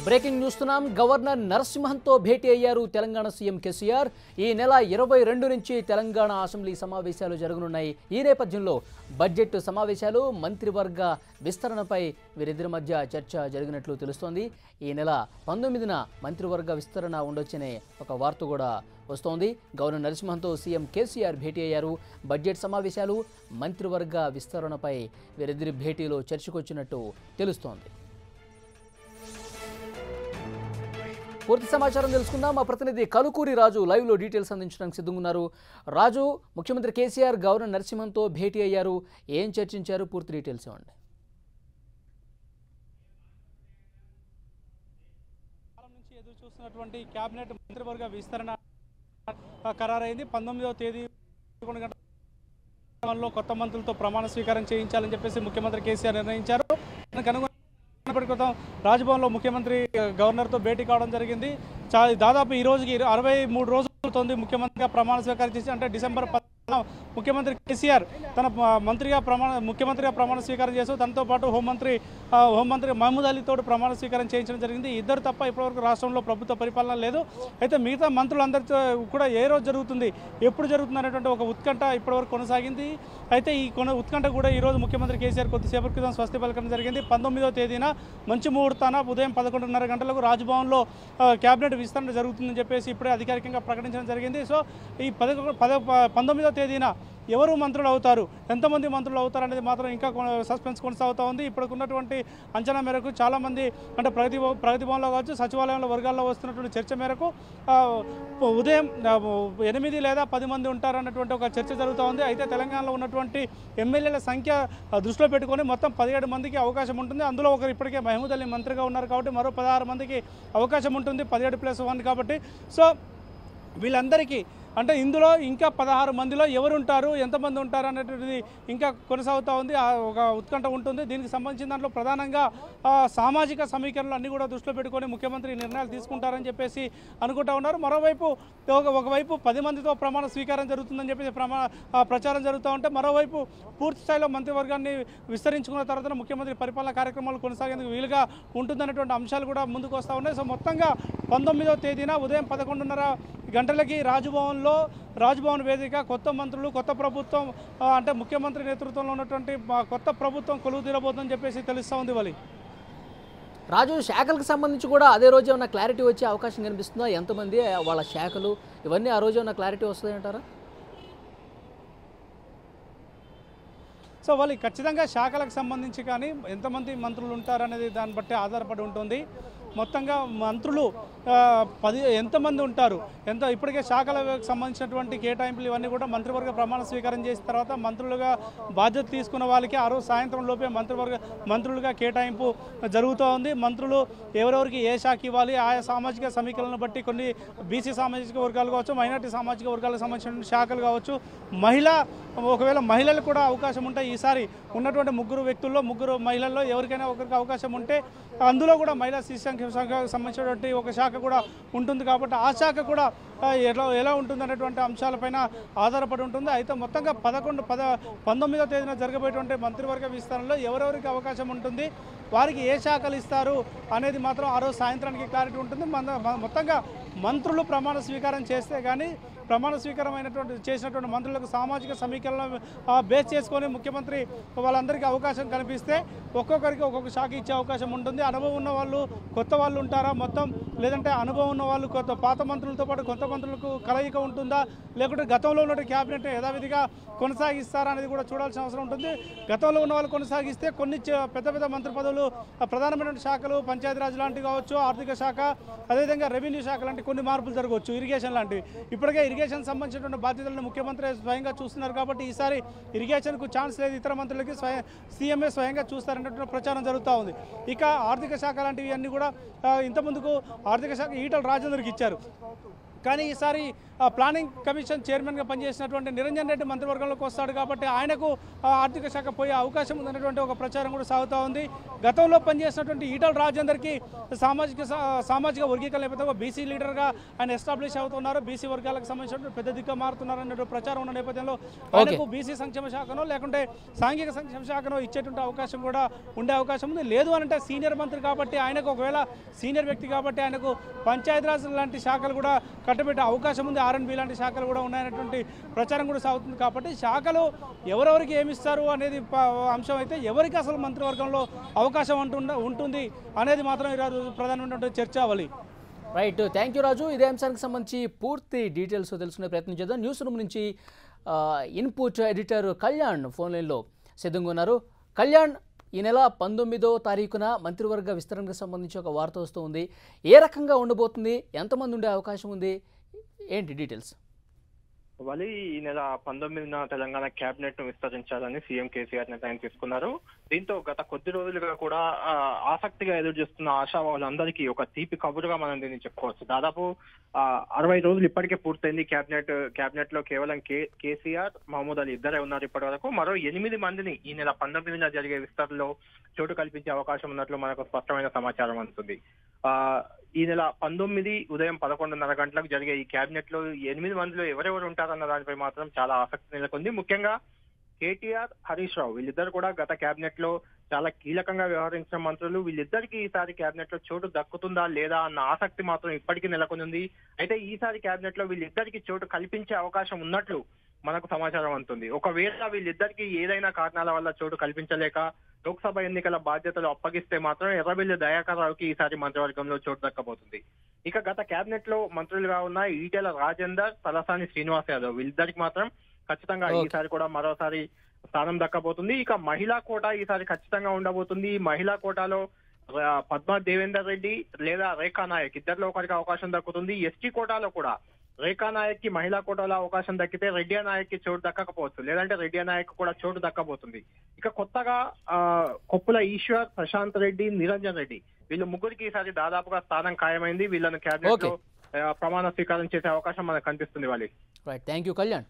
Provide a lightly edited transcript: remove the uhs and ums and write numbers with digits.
Breaking చూస్తున్నాం. Governor నరసింహన్తో భేటీ అయ్యారు Telangana CM KCR. ఈ నెల 22 నుంచి తెలంగాణ అసెంబ్లీ సమావేశాలు జరగనున్నాయి. ఈ నేపథ్యంలో బడ్జెట్ సమావేశాలు, మంత్రివర్గ విస్తరణపై వీరిద్దరి మధ్య చర్చ జరిగినట్లు తెలుస్తోంది. ఈ నెల 19న మంత్రివర్గ విస్తరణ ఉండొచ్చనే ఒక వార్త కూడా వస్తోంది. గవర్నర్ నరసింహన్తో సీఎం కేసీఆర్ భేటీ అయ్యారు. బడ్జెట్ సమావేశాలు, మంత్రివర్గ విస్తరణపై వీరిద్దరి భేటీలో చర్చకొచ్చినట్టు తెలుస్తోంది. పూర్తి సమాచారం తెలుసుకుందాం. మా ప్రతినిధి కలుకూరి రాజు లైవ్లో డీటెయిల్స్ అందించడానికి సిద్ధంగా ఉన్నారు. రాజు, ముఖ్యమంత్రి కేసీఆర్ గవర్నర్ నరసింహన్తో భేటీ అయ్యారు. ఏం చర్చించారు? పూర్తి డీటెయిల్స్ ఇవ్వండి. నుంచి ఎదురు చూస్తున్నటువంటి కేబినెట్ మంత్రివర్గ విస్తరణ ఖరారైంది. 19వ తేదీ కొత్త మంత్రులతో ప్రమాణ స్వీకారం చేయించాలని చెప్పేసి ముఖ్యమంత్రి కేసీఆర్ నిర్ణయించారు. క్రితం రాజ్భవన్లో ముఖ్యమంత్రి గవర్నర్తో భేటీ కావడం జరిగింది. దాదాపు ఈ రోజుకి 63 రోజులవుతోంది ముఖ్యమంత్రిగా ప్రమాణ స్వీకారం చేసి. అంటే డిసెంబర్ 10 ముఖ్యమంత్రి కేసీఆర్ తన ముఖ్యమంత్రిగా ప్రమాణ స్వీకారం చేస్తూ తనతో పాటు హోంమంత్రి మహమూద్ అలీతో ప్రమాణ స్వీకారం చేయించడం జరిగింది. ఇద్దరు తప్ప ఇప్పటివరకు రాష్ట్రంలో ప్రభుత్వ పరిపాలన లేదు. అయితే మిగతా మంత్రులందరితో కూడా ఏ రోజు జరుగుతుంది, ఎప్పుడు జరుగుతుంది అనేటువంటి ఒక ఉత్కంఠ ఇప్పటివరకు కొనసాగింది. అయితే ఈ ఉత్కంఠ కూడా ఈరోజు ముఖ్యమంత్రి కేసీఆర్ కొద్దిసేపటి క్రితం స్వస్తి పలకడం జరిగింది. 19వ తేదీన మంచి ముహూర్తాన ఉదయం 11:30 గంటలకు రాజ్భవన్లో కేబినెట్ విస్తరణ జరుగుతుందని చెప్పేసి ఇప్పుడే అధికారికంగా ప్రకటించడం జరిగింది. సో ఈ 19వ తేదీన ఎవరు మంత్రులు అవుతారు, ఎంతమంది మంత్రులు అవుతారు అనేది మాత్రం ఇంకా సస్పెన్స్ కొనసాగుతూ ఉంది. ఇప్పటికున్నటువంటి అంచనా మేరకు చాలామంది అంటే ప్రగతి భవన్లో కావచ్చు, సచివాలయంలో వర్గాల్లో వస్తున్నటువంటి చర్చ మేరకు ఉదయం 8 లేదా 10 మంది ఉంటారన్నటువంటి ఒక చర్చ జరుగుతూ ఉంది. అయితే తెలంగాణలో ఉన్నటువంటి ఎమ్మెల్యేల సంఖ్య దృష్టిలో పెట్టుకొని మొత్తం 17 మందికి అవకాశం ఉంటుంది. అందులో ఒకరు ఇప్పటికే మహమూద్ అలీ మంత్రిగా ఉన్నారు కాబట్టి మరో 16 మందికి అవకాశం ఉంటుంది, 17+1 కాబట్టి. సో వీళ్ళందరికీ అంటే ఇందులో ఇంకా 16 మందిలో ఎవరు ఉంటారు, ఎంతమంది ఉంటారు అనేటువంటిది ఇంకా కొనసాగుతూ ఉంది. ఒక ఉత్కంఠ ఉంటుంది. దీనికి సంబంధించిన దాంట్లో ప్రధానంగా సామాజిక సమీకరణలు అన్నీ కూడా దృష్టిలో పెట్టుకొని ముఖ్యమంత్రి నిర్ణయాలు తీసుకుంటారని చెప్పేసి అనుకుంటా ఉన్నారు. మరోవైపు ఒకవైపు 10 మందితో ప్రమాణ స్వీకారం జరుగుతుందని చెప్పేసి ప్రచారం జరుగుతూ ఉంటే, మరోవైపు పూర్తి స్థాయిలో మంత్రివర్గాన్ని విస్తరించుకున్న తర్వాత ముఖ్యమంత్రి పరిపాలన కార్యక్రమాలు కొనసాగేందుకు వీలుగా ఉంటుందనేటువంటి అంశాలు కూడా ముందుకు వస్తూ ఉన్నాయి. సో మొత్తంగా 19వ తేదీన ఉదయం 11:30 గంటలకి రాజ్భవన్ వేదిక కొత్త మంత్రులు, కొత్త ప్రభుత్వం అంటే ముఖ్యమంత్రి నేతృత్వంలో ఉన్నటువంటి కొత్త ప్రభుత్వం కొలువు తీరబోతుందని చెప్పేసి తెలుస్తూ ఉంది. వాళ్ళు రాజు, శాఖలకు సంబంధించి కూడా అదే రోజు ఏమన్నా క్లారిటీ వచ్చే అవకాశం కనిపిస్తుందా? ఎంతమంది వాళ్ళ శాఖలు ఇవన్నీ ఆ రోజు ఏమన్నా క్లారిటీ వస్తుందంటారా? సో వాళ్ళు ఖచ్చితంగా శాఖలకు సంబంధించి కానీ ఎంతమంది మంత్రులు ఉంటారనేది దాన్ని బట్టి ఆధారపడి ఉంటుంది. మొత్తంగా మంత్రులు ఎంతమంది ఉంటారు, ఇప్పటికే శాఖలకు సంబంధించినటువంటి కేటాయింపులు ఇవన్నీ కూడా మంత్రివర్గ ప్రమాణ స్వీకారం చేసిన తర్వాత మంత్రులుగా బాధ్యత తీసుకున్న వాళ్ళకి ఆ రోజు సాయంత్రం లోపే మంత్రులుగా కేటాయింపు జరుగుతూ ఉంది. మంత్రులు ఎవరెవరికి ఏ శాఖ ఇవ్వాలి, ఆయా సామాజిక సమీకరణను బట్టి కొన్ని బీసీ సామాజిక వర్గాలు కావచ్చు, మైనార్టీ సామాజిక వర్గాలకు సంబంధించిన శాఖలు కావచ్చు, ఒకవేళ మహిళలకు కూడా అవకాశం ఉంటే ఈసారి ఉన్నటువంటి 3 వ్యక్తుల్లో 3 మహిళల్లో ఎవరికైనా ఒకరికి అవకాశం ఉంటే అందులో కూడా మహిళా శిశు శాఖకు సంబంధించినటువంటి ఒక శాఖ కూడా ఉంటుంది. కాబట్టి ఆ శాఖ కూడా ఎలా ఉంటుంది అనేటువంటి అంశాలపైన ఆధారపడి ఉంటుంది. అయితే మొత్తంగా 19వ తేదీన జరగబోయేటువంటి మంత్రివర్గ విస్తరణలో ఎవరెవరికి అవకాశం ఉంటుంది, వారికి ఏ శాఖలు ఇస్తారు అనేది మాత్రం ఆ రోజు సాయంత్రానికి క్లారిటీ ఉంటుంది. మొత్తంగా మంత్రులు ప్రమాణ స్వీకారం చేస్తే కానీ ప్రమాణ స్వీకారం చేసినటువంటి మంత్రులకు సామాజిక సమీకరణ బేస్ చేసుకొని ముఖ్యమంత్రి వాళ్ళందరికీ అవకాశం కల్పిస్తే ఒక్కొక్కరికి ఒక్కొక్క శాఖ ఇచ్చే అవకాశం ఉంటుంది. అనుభవం ఉన్న వాళ్ళు కొత్త వాళ్ళు ఉంటారా మొత్తం, లేదంటే అనుభవం ఉన్న వాళ్ళు పాత మంత్రులతో పాటు కొత్త మంత్రులకు కలయిక ఉంటుందా, లేకుంటే గతంలో ఉన్న క్యాబినెట్ యథావిధిగా కొనసాగిస్తారా అనేది కూడా చూడాల్సిన అవసరం ఉంటుంది. గతంలో ఉన్న వాళ్ళు కొనసాగిస్తే కొన్ని పెద్ద మంత్రి పదవులు, ప్రధానమైనటువంటి శాఖలు పంచాయతీరాజ్ లాంటివి కావచ్చు, ఆర్థిక శాఖ, అదేవిధంగా రెవెన్యూ శాఖ లాంటి కొన్ని మార్పులు జరగవచ్చు, ఇరిగేషన్ లాంటివి. ఇప్పటికే ఇరిగేషన్ సంబంధించినటువంటి బాధ్యతలను ముఖ్యమంత్రి స్వయంగా చూస్తున్నారు కాబట్టి ఈసారి ఇరిగేషన్కు ఛాన్స్ లేదు, ఇతర మంత్రులకి సీఎంఏ స్వయంగా చూస్తారనేటువంటి ప్రచారం జరుగుతూ ఉంది. ఇక ఆర్థిక శాఖ లాంటివి అన్నీ కూడా ఇంతకుముందుకు ఆర్థిక శాఖ ఈటల రాజేందర్కి ఇచ్చారు. కానీ ఈసారి ప్లానింగ్ కమిషన్ చైర్మన్గా పనిచేసినటువంటి నిరంజన్ రెడ్డి మంత్రివర్గంలోకి వస్తాడు కాబట్టి ఆయనకు ఆర్థిక శాఖ పోయే అవకాశం ఉందనేటువంటి ఒక ప్రచారం కూడా సాగుతూ ఉంది. గతంలో పనిచేసినటువంటి ఈటల రాజేందర్కి సామాజిక వర్గీకరణ నేపథ్యంలో బీసీ లీడర్గా ఆయన ఎస్టాబ్లిష్ అవుతున్నారు. బీసీ వర్గాలకు సంబంధించిన పెద్ద దిక్కు మారుతున్నారు అనే ప్రచారం ఉన్న నేపథ్యంలో ఆయనకు బీసీ సంక్షేమ శాఖనో లేకుంటే సాంఘిక సంక్షేమ శాఖనో ఇచ్చేటువంటి అవకాశం కూడా ఉండే అవకాశం ఉంది. లేదు అంటే సీనియర్ మంత్రి కాబట్టి ఆయనకు ఒకవేళ సీనియర్ వ్యక్తి కాబట్టి ఆయనకు పంచాయతీరాజ్ లాంటి శాఖలు కూడా కట్టబెట్టే అవకాశం ఉంది. R&B లాంటి శాఖలు కూడా ఉన్నాయనేటువంటి ప్రచారం కూడా సాగుతుంది. కాబట్టి శాఖలు ఎవరెవరికి ఏమిస్తారు అనేది అంశం అయితే ఎవరికి అసలు మంత్రివర్గంలో అవకాశం ఉంటుంది అనేది మాత్రం ఈరోజు ప్రధానమైనటువంటి చర్చావళి. రైట్, థ్యాంక్ యూ రాజు. ఇదే అంశానికి సంబంధించి పూర్తి డీటెయిల్స్ తెలుసుకునే ప్రయత్నం చేద్దాం. న్యూస్ రూమ్ నుంచి ఇన్పుట్ ఎడిటర్ కళ్యాణ్ ఫోన్ లైన్లో సిద్ధంగా ఉన్నారు. కళ్యాణ్, ఈ నెల 19వ తారీఖున మంత్రివర్గ విస్తరణకు సంబంధించి ఒక వార్త వస్తూ ఉంది. ఏ రకంగా ఉండబోతుంది, ఎంతమంది ఉండే అవకాశం ఉంది, ఏంటి డీటెయిల్స్? వలి ఈ నెల 19న తెలంగాణ కేబినెట్ ను విస్తరించాలని సీఎం కేసీఆర్ నిర్ణయం తీసుకున్నారు. దీంతో గత కొద్ది రోజులుగా కూడా ఆసక్తిగా ఎదురు చూస్తున్న ఆశావాళ్ళందరికీ ఒక తీపి కబురుగా మనం దీన్ని చెప్పుకోవచ్చు. దాదాపు 60 రోజులు ఇప్పటికే పూర్తయింది. కేబినెట్ లో కేవలం కేసీఆర్, మహమూద్ అలీ ఇద్దరే ఉన్నారు ఇప్పటి వరకు. మరో 8 మందిని ఈ నెల 19న జరిగే విస్తరణలో చోటు కల్పించే అవకాశం ఉన్నట్లు మనకు స్పష్టమైన సమాచారం అందుతుంది. ఈ నెల 19 ఉదయం 11:30 గంటలకు జరిగే ఈ కేబినెట్ లో 8 మందిలో ఎవరెవరు ఉంటారన్న దానిపై మాత్రం చాలా ఆసక్తి నెలకొంది. ముఖ్యంగా కేటీఆర్, హరీష్ రావు వీళ్ళిద్దరు కూడా గత కేబినెట్ లో చాలా కీలకంగా వ్యవహరించిన మంత్రులు. వీళ్ళిద్దరికి ఈసారి కేబినెట్ లో చోటు దక్కుతుందా లేదా అన్న ఆసక్తి మాత్రం ఇప్పటికీ నెలకొంది. అయితే ఈసారి కేబినెట్ లో వీళ్ళిద్దరికి చోటు కల్పించే అవకాశం ఉన్నట్లు మనకు సమాచారం అందుతుంది. ఒకవేళ వీళ్ళిద్దరికి ఏదైనా కారణాల వల్ల చోటు కల్పించలేక లోక్సభ ఎన్నికల బాధ్యతలు అప్పగిస్తే మాత్రం ఎర్రబెల్లి దయాకర్ రావుకి ఈసారి మంత్రివర్గంలో చోటు దక్కబోతుంది. ఇక గత కేబినెట్ లో మంత్రులుగా ఉన్న ఈటెల రాజేందర్, తలసాని శ్రీనివాస్ యాదవ్ వీళ్ళిద్దరికి మాత్రం ఖచ్చితంగా ఈసారి కూడా మరోసారి స్థానం దక్కబోతుంది. ఇక మహిళా కోటా ఈసారి ఖచ్చితంగా ఉండబోతుంది. మహిళా కోటాలో పద్మా దేవేందర్ రెడ్డి లేదా రేఖా నాయక్ ఇద్దరిలో ఒకరికి అవకాశం దక్కుతుంది. ఎస్టీ కోటాలో కూడా రేఖా నాయక్ కి మహిళా కోటాలో అవకాశం దక్కితే రెడ్డి నాయక్ కి చోటు దక్కకపోవచ్చు, లేదంటే రెడ్డి నాయక్ కూడా చోటు దక్కబోతుంది. ఇక కొత్తగా కొప్పుల ఈశ్వర్, ప్రశాంత్ రెడ్డి, నిరంజన్ రెడ్డి వీళ్ళు ముగ్గురికి ఈసారి దాదాపుగా స్థానం ఖాయమైంది. వీళ్ళను కేబినెట్ లో ప్రమాణ స్వీకారం చేసే అవకాశం మనకు కనిపిస్తుంది. వాళ్ళు రైట్, థ్యాంక్ యూ కళ్యాణ్.